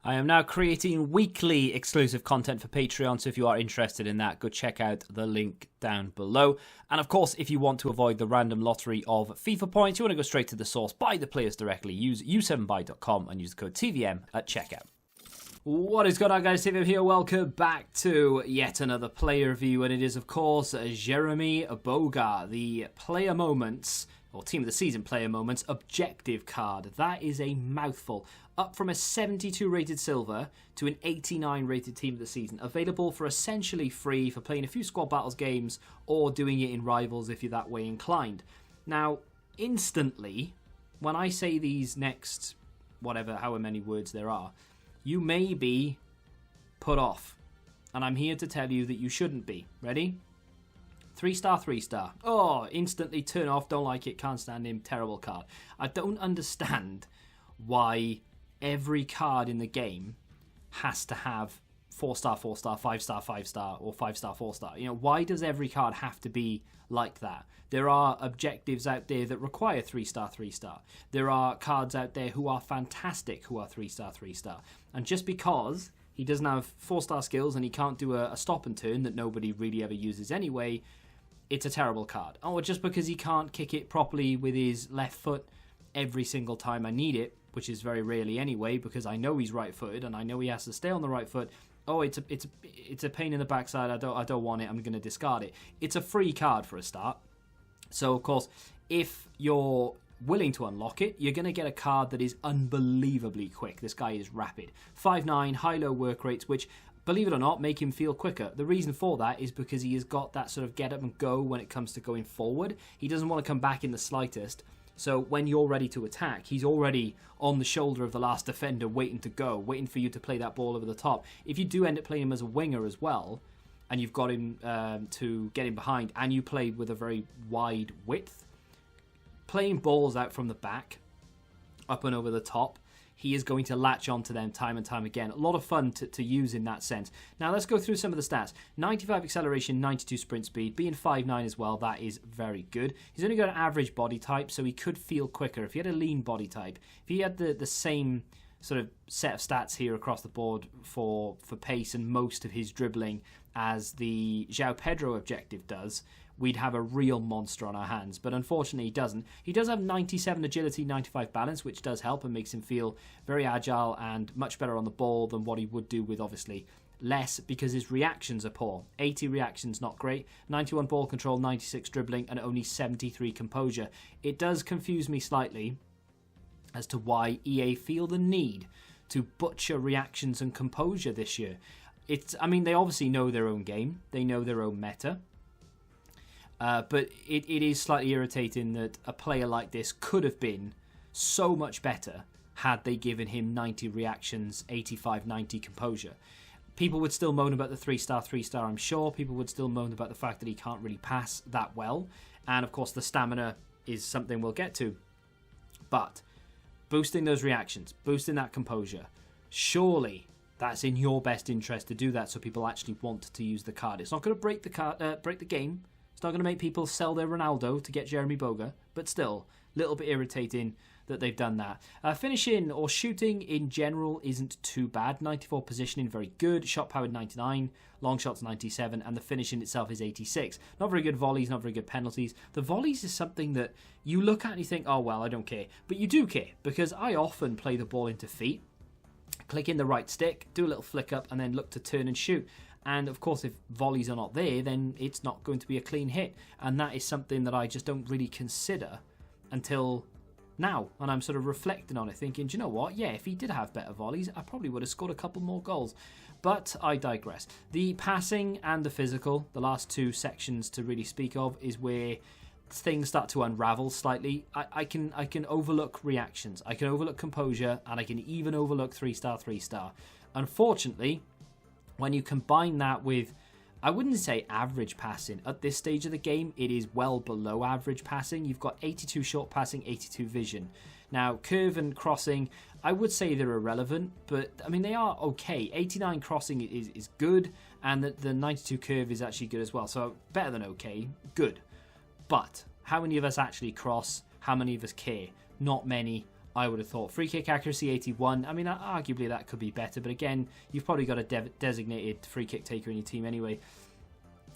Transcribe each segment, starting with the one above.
I am now creating weekly exclusive content for Patreon, so if you are interested in that, go check out the link down below. And of course, if you want to avoid the random lottery of FIFA points, you want to go straight to the source, buy the players directly, use u7buy.com and use the code TVM at checkout. What is going on, guys? TVM here. Welcome back to yet another player review, and it is, of course, Jeremie Boga, the Player Moments, or Team of the Season Player Moments objective card. That is a mouthful. Up from a 72 rated silver to an 89 rated Team of the Season. Available for essentially free for playing a few squad battles games or doing it in Rivals if you're that way inclined. Now, instantly, when I say these next, however many words there are, you may be put off. And I'm here to tell you that you shouldn't be. Ready? 3-star, 3-star. Oh, instantly turn off, don't like it, can't stand him, terrible card. I don't understand why every card in the game has to have 4-star, 4-star, 5-star, 5-star, or 5-star, 4-star. You know, why does every card have to be like that? There are objectives out there that require 3-star, 3-star. There are cards out there who are fantastic who are 3-star, 3-star. And just because he doesn't have 4-star skills and he can't do a stop and turn that nobody really ever uses anyway, it's a terrible card. Or just because he can't kick it properly with his left foot every single time I need it, which is very rarely anyway, because I know he's right-footed and I know he has to stay on the right foot. Oh, it's a pain in the backside. I don't want it. I'm going to discard it. It's a free card for a start. So, of course, if you're willing to unlock it, you're going to get a card that is unbelievably quick. This guy is rapid. 5'9", high-low work rates, which, believe it or not, make him feel quicker. The reason for that is because he has got that sort of get up and go when it comes to going forward. He doesn't want to come back in the slightest. So when you're ready to attack, he's already on the shoulder of the last defender waiting to go, waiting for you to play that ball over the top. If you do end up playing him as a winger as well, and you've got him to get him behind, and you play with a very wide width, playing balls out from the back, up and over the top, he is going to latch onto them time and time again. A lot of fun to use in that sense. Now let's go through some of the stats. 95 acceleration, 92 sprint speed, being 5'9" as well, that is very good. He's only got an average body type, so he could feel quicker. If he had a lean body type, if he had the same sort of set of stats here across the board for pace and most of his dribbling as the João Pedro objective does, we'd have a real monster on our hands. But unfortunately, he doesn't. He does have 97 agility, 95 balance, which does help and makes him feel very agile and much better on the ball than what he would do with, obviously, less, because his reactions are poor. 80 reactions, not great. 91 ball control, 96 dribbling, and only 73 composure. It does confuse me slightly as to why EA feel the need to butcher reactions and composure this year. I mean, they obviously know their own game. They know their own meta. But it is slightly irritating that a player like this could have been so much better had they given him 90 reactions, 85, 90 composure. People would still moan about the 3-star, 3-star, I'm sure. People would still moan about the fact that he can't really pass that well. And, of course, the stamina is something we'll get to. But boosting those reactions, boosting that composure, surely that's in your best interest to do that so people actually want to use the card. It's not going to break the game. It's not going to make people sell their Ronaldo to get Jeremie Boga, but still, a little bit irritating that they've done that. Finishing or shooting in general isn't too bad. 94 positioning, very good. Shot powered 99, long shots 97, and the finishing itself is 86. Not very good volleys, not very good penalties. The volleys is something that you look at and you think, oh well, I don't care. But you do care, because I often play the ball into feet, click in the right stick, do a little flick up, and then look to turn and shoot. And, of course, if volleys are not there, then it's not going to be a clean hit. And that is something that I just don't really consider until now. And I'm sort of reflecting on it, thinking, do you know what? Yeah, if he did have better volleys, I probably would have scored a couple more goals. But I digress. The passing and the physical, the last two sections to really speak of, is where things start to unravel slightly. I can overlook reactions. I can overlook composure. And I can even overlook 3-star, 3-star. Unfortunately, when you combine that with, I wouldn't say average passing. At this stage of the game, it is well below average passing. You've got 82 short passing, 82 vision. Now, curve and crossing, I would say they're irrelevant, but, I mean, they are okay. 89 crossing is good, and the 92 curve is actually good as well. So, better than okay, good. But, how many of us actually cross? How many of us care? Not many. I would have thought. Free kick accuracy 81. I mean, arguably that could be better, but again, you've probably got a designated free kick taker in your team anyway.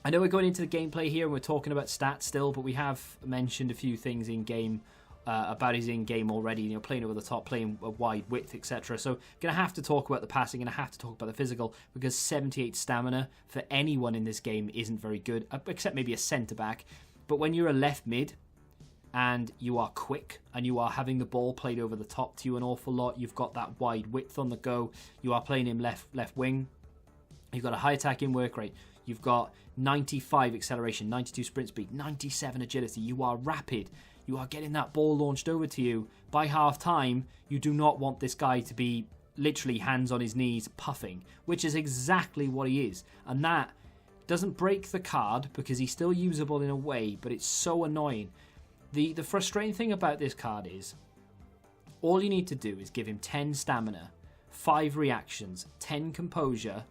I know we're going into the gameplay here and we're talking about stats still, but we have mentioned a few things in game about his in-game already. You know, playing over the top, playing a wide width, etc. So, going to have to talk about the passing, and I have to talk about the physical, because 78 stamina for anyone in this game isn't very good, except maybe a centre back. But when you're a left mid and you are quick and you are having the ball played over the top to you an awful lot, you've got that wide width on the go, you are playing him left wing, you've got a high attacking work rate, you've got 95 acceleration, 92 sprint speed, 97 agility, you are rapid, you are getting that ball launched over to you. By half time, you do not want this guy to be literally hands on his knees puffing, which is exactly what he is. And that doesn't break the card because he's still usable in a way, but it's so annoying. The frustrating thing about this card is all you need to do is give him 10 stamina, 5 reactions, 10 composure,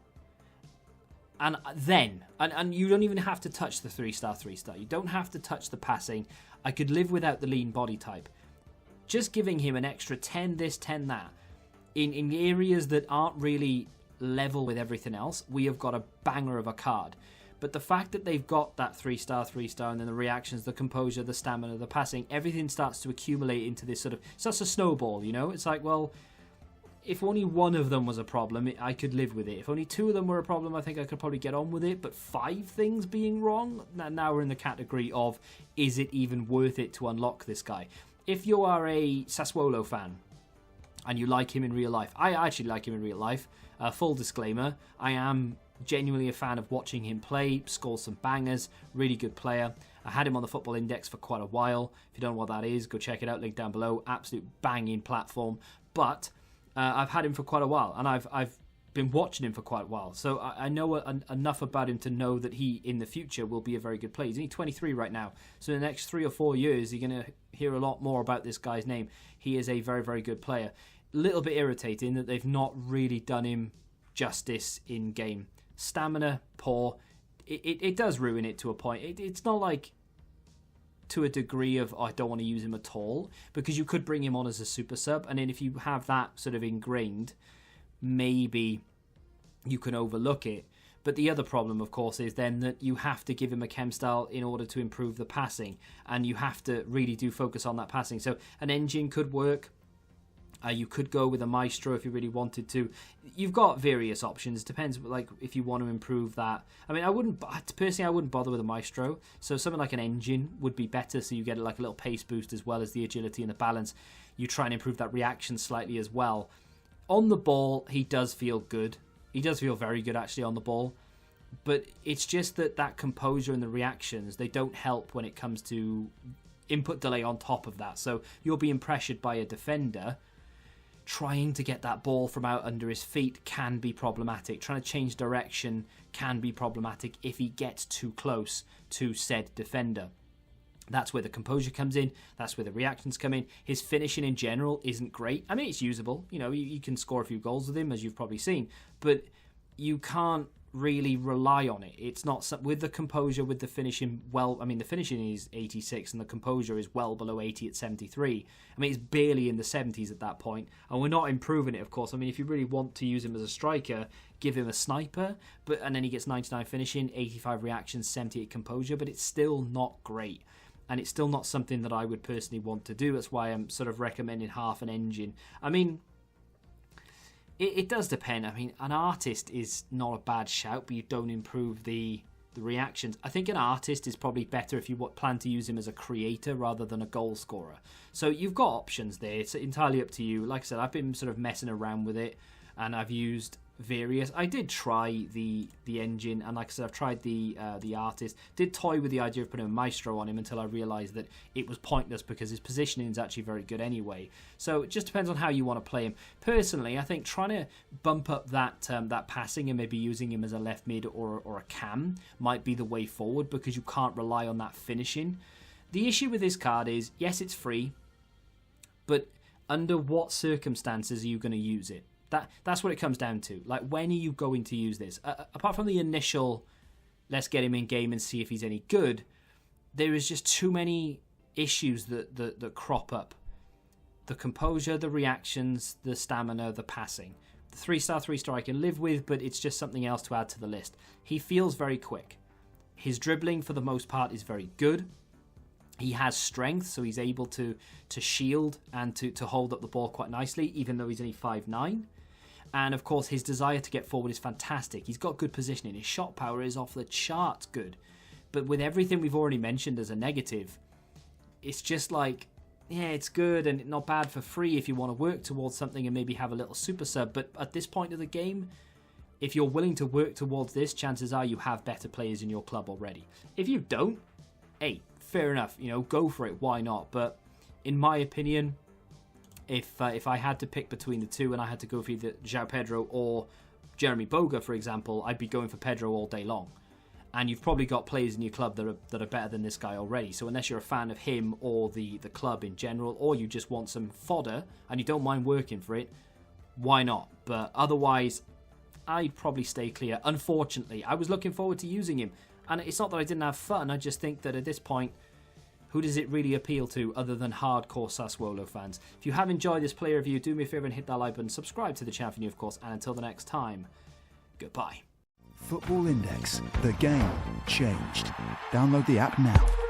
and then, and you don't even have to touch the 3-star, 3-star. You don't have to touch the passing. I could live without the lean body type. Just giving him an extra 10 this, 10 that, in areas that aren't really level with everything else, we have got a banger of a card. But the fact that they've got that 3-star, 3-star, and then the reactions, the composure, the stamina, the passing, everything starts to accumulate into this sort of, it's just a snowball, you know? It's like, well, if only one of them was a problem, I could live with it. If only 2 of them were a problem, I think I could probably get on with it. But 5 things being wrong, now we're in the category of, is it even worth it to unlock this guy? If you are a Sassuolo fan and you like him in real life, I actually like him in real life. Full disclaimer, I am genuinely a fan of watching him play, scores some bangers, really good player. I had him on the Football Index for quite a while. If you don't know what that is, go check it out, link down below. Absolute banging platform. But I've had him for quite a while, and I've been watching him for quite a while, so I know enough about him to know that he, in the future, will be a very good player. He's only 23 right now, so in the next 3 or 4 years, you're going to hear a lot more about this guy's name. He is a very, very good player. A little bit irritating that they've not really done him justice in game. Stamina, poor. It does ruin it to a point. It's not like to a degree of, oh, I don't want to use him at all, because you could bring him on as a super sub, and then if you have that sort of ingrained, maybe you can overlook it. But the other problem, of course, is then that you have to give him a chem style in order to improve the passing, and you have to really do focus on that passing. So an engine could work. You could go with a maestro if you really wanted to. You've got various options. Depends, like, if you want to improve that. I mean, I wouldn't bother with a maestro. So something like an engine would be better. So you get like a little pace boost as well as the agility and the balance. You try and improve that reaction slightly as well. On the ball, he does feel good. He does feel very good actually on the ball. But it's just that composure and the reactions, they don't help when it comes to input delay on top of that. So you're being pressured by a defender. Trying to get that ball from out under his feet can be problematic. Trying to change direction can be problematic if he gets too close to said defender. That's where the composure comes in. That's where the reactions come in. His finishing in general isn't great. I mean, it's usable. You know, you can score a few goals with him, as you've probably seen. But you can't really rely on it. It's not with the composure, with the finishing. Well, I mean, the finishing is 86 and the composure is well below 80 at 73. I mean, it's barely in the 70s at that point, and we're not improving it, of course. I mean, if you really want to use him as a striker, give him a sniper, and then he gets 99 finishing, 85 reactions, 78 composure, but it's still not great, and it's still not something that I would personally want to do. That's why I'm sort of recommending half an engine. I mean, it does depend. I mean, an artist is not a bad shout, but you don't improve the reactions. I think an artist is probably better if you plan to use him as a creator rather than a goal scorer. So you've got options there. It's entirely up to you. Like I said, I've been sort of messing around with it, and I've used various. I did try the engine, and like I said, I've tried the artist. Did toy with the idea of putting a maestro on him until I realised that it was pointless because his positioning is actually very good anyway. So it just depends on how you want to play him. Personally, I think trying to bump up that passing and maybe using him as a left mid or a cam might be the way forward, because you can't rely on that finishing. The issue with this card is, yes, it's free, but under what circumstances are you going to use it? That's what it comes down to. Like, when are you going to use this? Apart from the initial, let's get him in game and see if he's any good, there is just too many issues that crop up. The composure, the reactions, the stamina, the passing. The 3-star, 3-star I can live with, but it's just something else to add to the list. He feels very quick. His dribbling, for the most part, is very good. He has strength, so he's able to shield and to hold up the ball quite nicely, even though he's only 5'9". And, of course, his desire to get forward is fantastic. He's got good positioning. His shot power is off the charts good. But with everything we've already mentioned as a negative, it's just like, yeah, it's good and not bad for free if you want to work towards something and maybe have a little super sub. But at this point of the game, if you're willing to work towards this, chances are you have better players in your club already. If you don't, hey, fair enough, you know, go for it, why not? But in my opinion, if I had to pick between the two and I had to go for either João Pedro or Jeremie Boga, for example, I'd be going for Pedro all day long. And you've probably got players in your club that are better than this guy already. So unless you're a fan of him or the club in general, or you just want some fodder and you don't mind working for it, why not? But otherwise, I'd probably stay clear. Unfortunately, I was looking forward to using him. And it's not that I didn't have fun. I just think that at this point, who does it really appeal to other than hardcore Sassuolo fans? If you have enjoyed this play review, do me a favour and hit that like button. Subscribe to the channel for new, of course. And until the next time, goodbye. Football Index. The game changed. Download the app now.